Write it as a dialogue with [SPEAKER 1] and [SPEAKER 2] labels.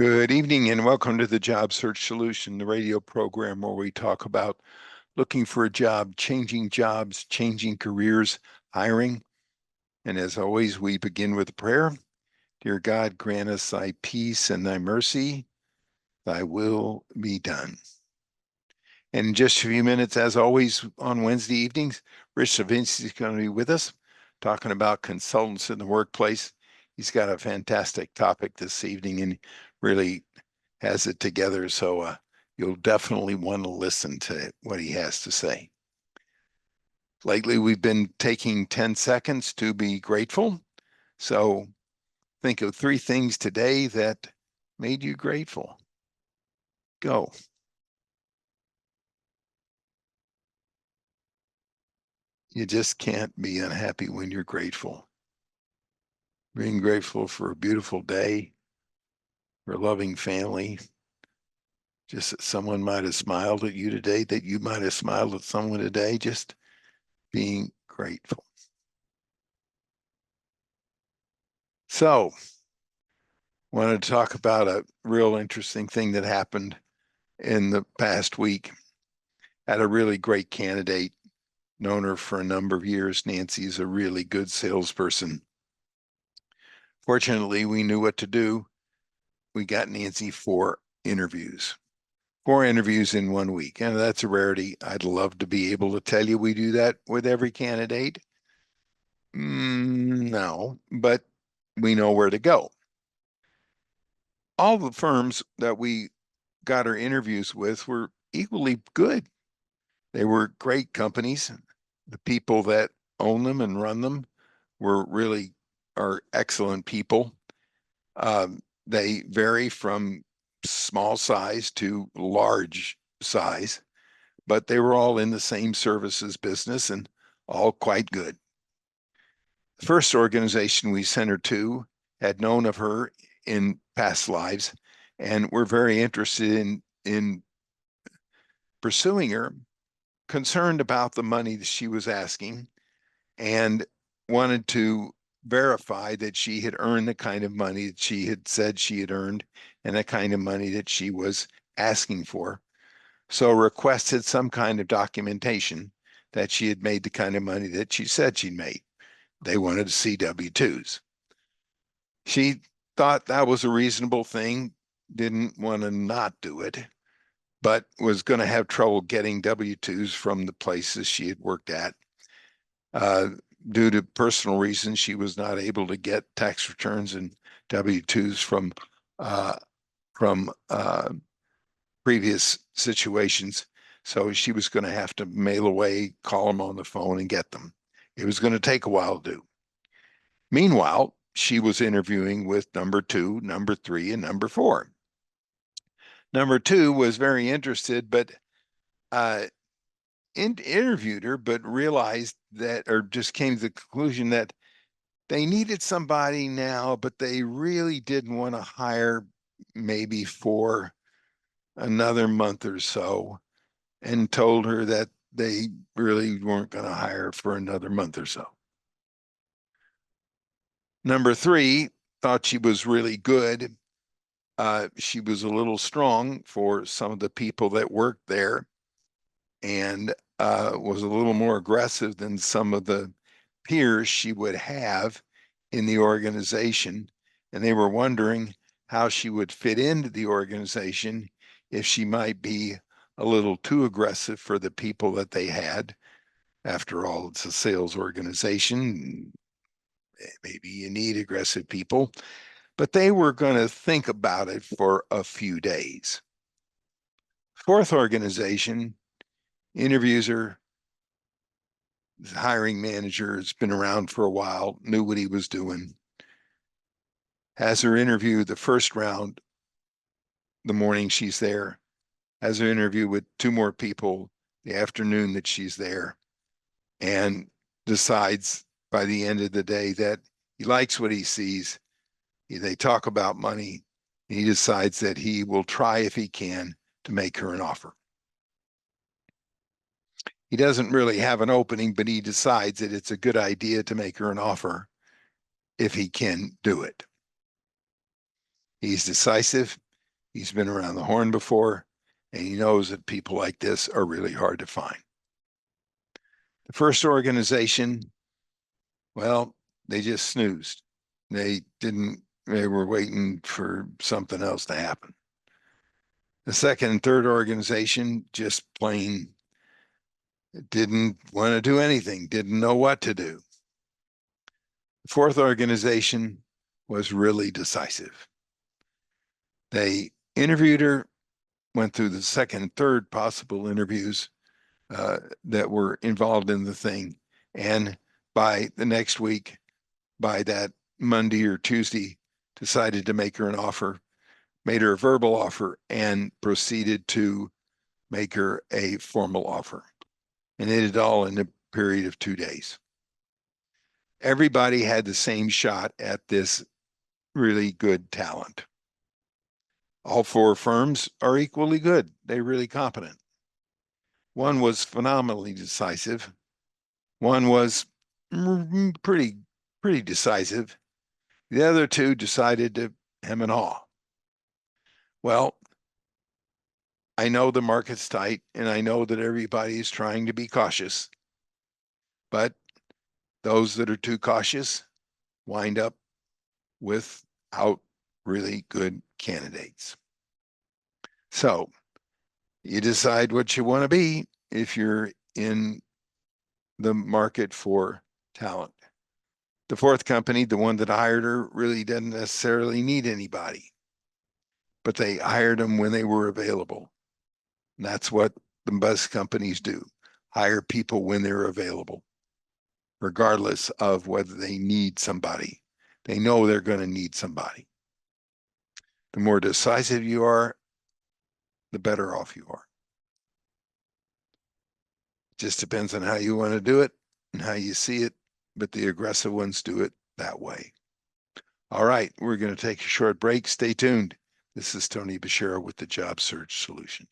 [SPEAKER 1] Good evening and welcome to the Job Search Solution, the radio program where we talk about looking for a job, changing jobs, changing careers, hiring. And as always, we begin with a prayer. Dear God, grant us thy peace and thy mercy, thy will be done. And in just a few minutes, as always, on Wednesday evenings, Rich Savinci is going to be with us talking about consultants in the workplace. He's got a fantastic topic this evening and really has it together. So you'll definitely want to listen to what he has to say. Lately, we've been taking 10 seconds to be grateful. So think of 3 things today that made you grateful. Go. You just can't be unhappy when you're grateful. Being grateful for a beautiful day, for a loving family, just that someone might have smiled at you today, that you might have smiled at someone today, just being grateful. So, wanted to talk about a real interesting thing that happened in the past week. Had a really great candidate, known her for a number of years. Nancy's a really good salesperson. Fortunately, we knew what to do. We got Nancy 4 interviews. 4 interviews in 1 week, and that's a rarity. I'd love to be able to tell you we do that with every candidate. No, but we know where to go. All the firms that we got our interviews with were equally good. They were great companies. The people that own them and run them are excellent people. They vary from small size to large size, but they were all in the same services business and all quite good. The first organization we sent her to had known of her in past lives and were very interested in pursuing her, concerned about the money that she was asking, and wanted to verify that she had earned the kind of money that she had said she had earned and the kind of money that she was asking for. So requested some kind of documentation that she had made the kind of money that she said she'd made. They wanted to see W-2s. She thought that was a reasonable thing, didn't want to not do it, but was going to have trouble getting W-2s from the places she had worked at. Due to personal reasons, she was not able to get tax returns and W-2s from previous situations. So she was going to have to mail away, call them on the phone, and get them. It was going to take a while to do. Meanwhile, she was interviewing with number 2, number 3, and number 4. Number 2 was very interested, but interviewed her, but realized that, or just came to the conclusion that they needed somebody now, but they really didn't want to hire maybe for another month or so, and told her that they really weren't going to hire for another month or so. Number 3 thought she was really good. She was a little strong for some of the people that worked there and was a little more aggressive than some of the peers she would have in the organization. And they were wondering how she would fit into the organization if she might be a little too aggressive for the people that they had. After all, it's a sales organization. Maybe you need aggressive people, but they were going to think about it for a few days. 4th organization interviews her. The hiring manager has been around for a while, knew what he was doing. Has her interview the first round the morning she's there. Has her interview with 2 more people the afternoon that she's there, and decides by the end of the day that he likes what he sees. They talk about money. He decides that he will try if he can to make her an offer. He doesn't really have an opening, but he decides that it's a good idea to make her an offer if he can do it. He's decisive. He's been around the horn before, and he knows that people like this are really hard to find. The first organization, well, they just snoozed. They were waiting for something else to happen. The second and third organization just plain didn't want to do anything, didn't know what to do. The fourth organization was really decisive. They interviewed her, went through the second and third possible interviews that were involved in the thing. And by the next week, by that Monday or Tuesday, decided to make her an offer, made her a verbal offer, and proceeded to make her a formal offer. And they did it all in a period of 2 days. Everybody had the same shot at this really good talent. All four firms are equally good. They're really competent. One was phenomenally decisive. One was pretty decisive. The other two decided to hem and haw. Well, I know the market's tight, and I know that everybody is trying to be cautious, but those that are too cautious wind up without really good candidates. So you decide what you want to be if you're in the market for talent. The fourth company, the one that hired her, really didn't necessarily need anybody, but they hired them when they were available. And that's what the best companies do, hire people when they're available, regardless of whether they need somebody. They know they're going to need somebody. The more decisive you are, the better off you are. It just depends on how you want to do it and how you see it, but the aggressive ones do it that way. All right, we're going to take a short break. Stay tuned. This is Tony Bashara with the Job Search Solution.